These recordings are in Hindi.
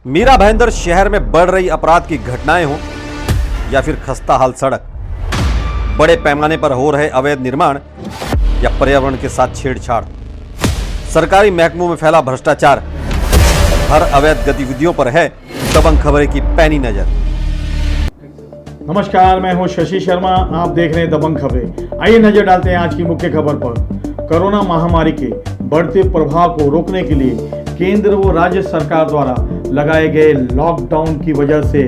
मीरा भाईंदर शहर में बढ़ रही अपराध की घटनाएं हों या फिर खस्ता हाल सड़क, बड़े पैमाने पर हो रहे अवैध निर्माण या पर्यावरण के साथ छेड़छाड़, सरकारी महकमों में फैला भ्रष्टाचार, हर अवैध गतिविधियों पर है दबंग खबरें की पैनी नजर। नमस्कार, मैं हूं शशि शर्मा। आप देख रहे हैं दबंग खबरें। आइए नजर डालते हैं आज की मुख्य खबर पर। कोरोना महामारी के बढ़ते प्रभाव को रोकने के लिए केंद्र व राज्य सरकार द्वारा लगाए गए लॉकडाउन की वजह से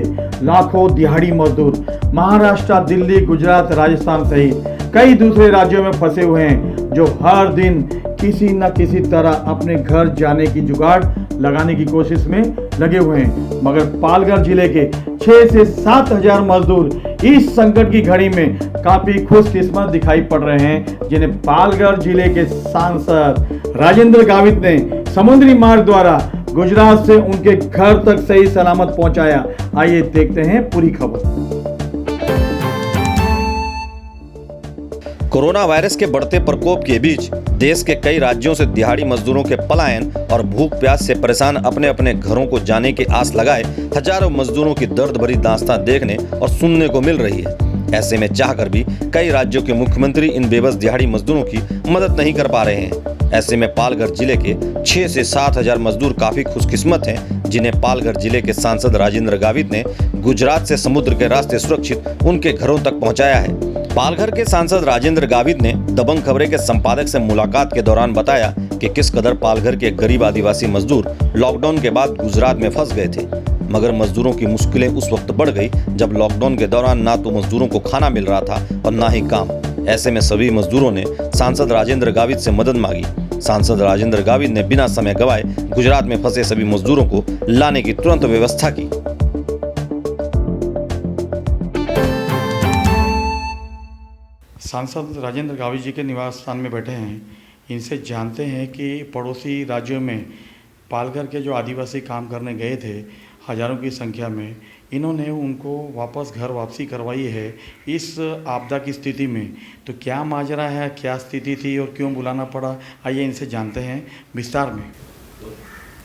लाखों दिहाड़ी मजदूर महाराष्ट्र, दिल्ली, गुजरात, राजस्थान सहित कई दूसरे राज्यों में फंसे हुए हैं, जो हर दिन किसी न किसी तरह अपने घर जाने की जुगाड़ लगाने की कोशिश में लगे हुए हैं। मगर पालघर जिले के 6 से 7 हजार मजदूर इस संकट की घड़ी में काफी खुशकिस्मत दिखाई पड़ रहे हैं, जिन्हें पालघर जिले के सांसद राजेंद्र गावित ने समुद्री मार्ग द्वारा गुजरात से उनके घर तक सही सलामत पहुंचाया। आइए देखते हैं पूरी खबर। कोरोना वायरस के बढ़ते प्रकोप के बीच देश के कई राज्यों से दिहाड़ी मजदूरों के पलायन और भूख प्यास से परेशान अपने अपने घरों को जाने की आस लगाए हजारों मजदूरों की दर्द भरी दास्तां देखने और सुनने को मिल रही है। ऐसे में चाहकर भी कई राज्यों के मुख्यमंत्री इन बेबस दिहाड़ी मजदूरों की मदद नहीं कर पा रहे हैं। ऐसे में पालघर जिले के 6 से 7 हजार मजदूर काफी खुशकिस्मत हैं, जिन्हें पालघर जिले के सांसद राजेंद्र गावित ने गुजरात से समुद्र के रास्ते सुरक्षित उनके घरों तक पहुंचाया है। पालघर के सांसद राजेंद्र गावित ने दबंग खबरें के संपादक से मुलाकात के दौरान बताया कि किस कदर पालघर के गरीब आदिवासी मजदूर लॉकडाउन के बाद गुजरात में फंस गए थे, मगर मजदूरों की मुश्किलें उस वक्त बढ़ गई जब लॉकडाउन के दौरान ना तो मजदूरों को खाना मिल रहा था और ना ही काम। ऐसे में सभी मजदूरों ने सांसद राजेंद्र गावित से मदद मांगी। सांसद राजेंद्र गावित ने बिना समय गवाए गुजरात में फंसे सभी मजदूरों को लाने की तुरंत व्यवस्था की। सांसद राजेंद्र गावित जी के निवास स्थान में बैठे हैं। इनसे जानते हैं कि पड़ोसी राज्यों में पालघर के जो आदिवासी काम करने गए थे हजारों की संख्या में, इन्होंने उनको वापस घर वापसी करवाई है इस आपदा की स्थिति में। तो क्या माजरा है, क्या स्थिति थी और क्यों बुलाना पड़ा, आइए इनसे जानते हैं विस्तार में।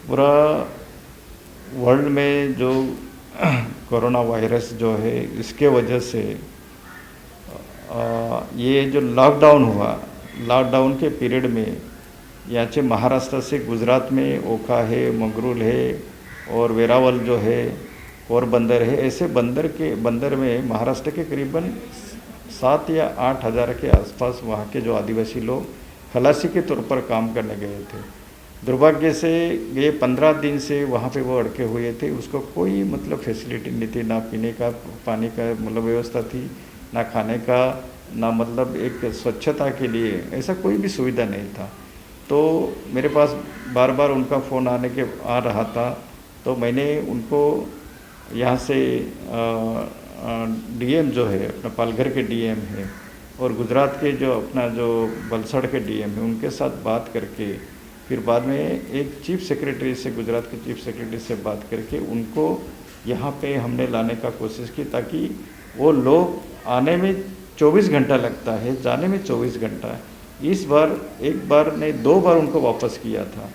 पूरा वर्ल्ड में जो कोरोना वायरस जो है, इसके वजह से ये जो लॉकडाउन हुआ, लॉकडाउन के पीरियड में यहाँ से महाराष्ट्र से गुजरात में ओखा है, मंगरूल है और वेरावल जो है और बंदर है, ऐसे बंदर में महाराष्ट्र के करीबन 7 या 8 हज़ार के आसपास वहाँ के जो आदिवासी लोग खलासी के तौर पर काम करने गए थे। दुर्भाग्य से ये 15 दिन से वहाँ पे वो अड़के हुए थे। उसको कोई मतलब फैसिलिटी नहीं थी, ना पीने का पानी का मतलब व्यवस्था थी, ना खाने का, ना मतलब एक स्वच्छता के लिए ऐसा कोई भी सुविधा नहीं था। तो मेरे पास बार बार उनका फ़ोन आ रहा था। तो मैंने उनको यहाँ से डीएम जो है अपना पालघर के डीएम है और गुजरात के जो अपना जो वलसाड़ के डीएम है, उनके साथ बात करके फिर बाद में एक चीफ सेक्रेटरी से, गुजरात के चीफ सेक्रेटरी से बात करके उनको यहाँ पे हमने लाने का कोशिश की, ताकि वो लोग आने में 24 घंटा लगता है, जाने में 24 घंटा। इस बार एक बार नहीं 2 बार उनको वापस किया था।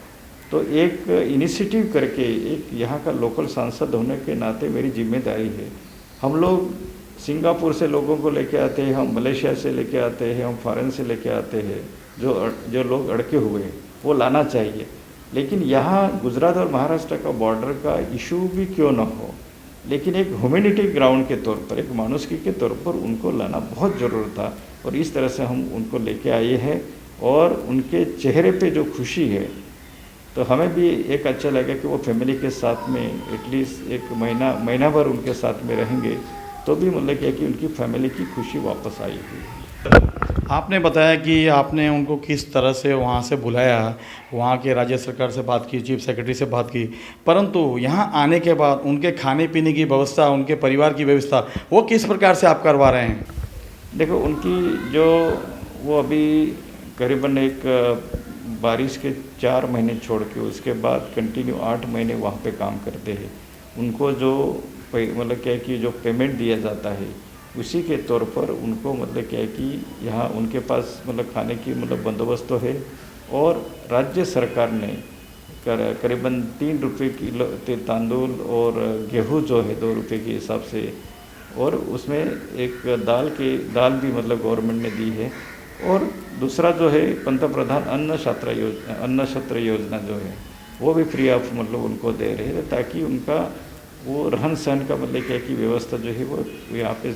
तो एक इनिशिएटिव करके, एक यहाँ का लोकल सांसद होने के नाते मेरी जिम्मेदारी है। हम लोग सिंगापुर से लोगों को लेके आते हैं, हम मलेशिया से लेके आते हैं, हम फॉरेन से लेके आते हैं, जो लोग अड़के हुए हैं वो लाना चाहिए। लेकिन यहाँ गुजरात और महाराष्ट्र का बॉर्डर का इशू भी क्यों ना हो, लेकिन एक ह्यूमैनिटी ग्राउंड के तौर पर, एक मानुषिकी के तौर पर उनको लाना बहुत ज़रूरत था। और इस तरह से हम उनको लेके आए हैं और उनके चेहरे पे जो खुशी है, तो हमें भी एक अच्छा लगा कि वो फैमिली के साथ में एटलीस्ट एक महीना भर उनके साथ में रहेंगे, तो भी मतलब क्या कि उनकी फैमिली की खुशी वापस आई थी। आपने बताया कि आपने उनको किस तरह से वहाँ से बुलाया, वहाँ के राज्य सरकार से बात की, चीफ सेक्रेटरी से बात की, परंतु यहाँ आने के बाद उनके खाने पीने की व्यवस्था, उनके परिवार की व्यवस्था, वो किस प्रकार से आप करवा रहे हैं? देखो, उनकी जो वो अभी करीबन एक बारिश के 4 महीने छोड़ के उसके बाद कंटिन्यू 8 महीने वहाँ पे काम करते हैं। उनको जो मतलब क्या है कि जो पेमेंट दिया जाता है उसी के तौर पर उनको मतलब क्या है कि यहाँ उनके पास मतलब खाने की मतलब बंदोबस्त तो है। और राज्य सरकार ने करीबन 3 रुपये किलो तांदुल और गेहूँ जो है 2 रुपये के हिसाब से, और उसमें एक दाल भी मतलब गवर्नमेंट ने दी है। और दूसरा जो है पंतप्रधान अन्न छत्र योजना जो है वो भी फ्री ऑफ मतलब उनको दे रहे हैं, ताकि उनका वो रहन सहन का मतलब क्या की व्यवस्था जो है वो यहाँ पे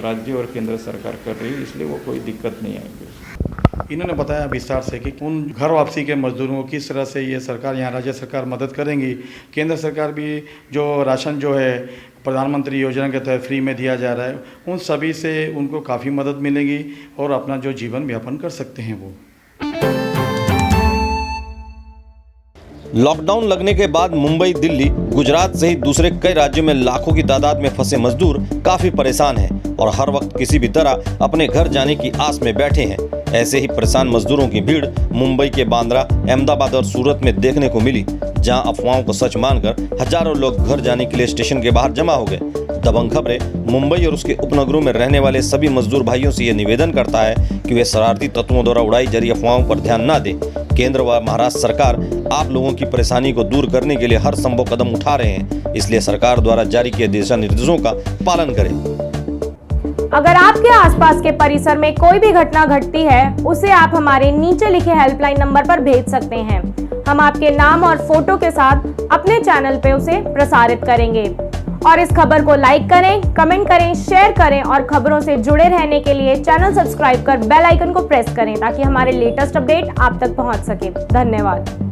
राज्य और केंद्र सरकार कर रही है, इसलिए वो कोई दिक्कत नहीं आएगी। इन्होंने बताया विस्तार से कि उन घर वापसी के मजदूरों को किस तरह से ये सरकार, यहाँ राज्य सरकार मदद करेंगी। केंद्र सरकार भी जो राशन जो है प्रधानमंत्री योजना के तहत फ्री में दिया जा रहा है, उन सभी से उनको काफ़ी मदद मिलेगी और अपना जो जीवन यापन कर सकते हैं वो। लॉकडाउन लगने के बाद मुंबई, दिल्ली, गुजरात सहित दूसरे कई राज्यों में लाखों की तादाद में फंसे मजदूर काफी परेशान हैं और हर वक्त किसी भी तरह अपने घर जाने की आस में बैठे हैं। ऐसे ही परेशान मजदूरों की भीड़ मुंबई के बांद्रा, अहमदाबाद और सूरत में देखने को मिली, जहां अफवाहों को सच मानकर हजारों लोग घर जाने के लिए स्टेशन के बाहर जमा हो गए। दबंग खबरें मुंबई और उसके उपनगरों में रहने वाले सभी मजदूर भाइयों से ये निवेदन करता है कि वे शरारती तत्वों द्वारा उड़ाई जा रही अफवाहों पर ध्यान न दें। केंद्र व महाराष्ट्र सरकार आप लोगों की परेशानी को दूर करने के लिए हर संभव कदम उठा रहे हैं, इसलिए सरकार द्वारा जारी किए दिशा निर्देशों का पालन करें। अगर आपके आसपास के परिसर में कोई भी घटना घटती है, उसे आप हमारे नीचे लिखे हेल्पलाइन नंबर पर भेज सकते हैं। हम आपके नाम और फोटो के साथ अपने चैनल पे उसे प्रसारित करेंगे। और इस खबर को लाइक करें, कमेंट करें, शेयर करें और खबरों से जुड़े रहने के लिए चैनल सब्सक्राइब कर बेल आइकन को प्रेस करें, ताकि हमारे लेटेस्ट अपडेट आप तक पहुंच सके। धन्यवाद।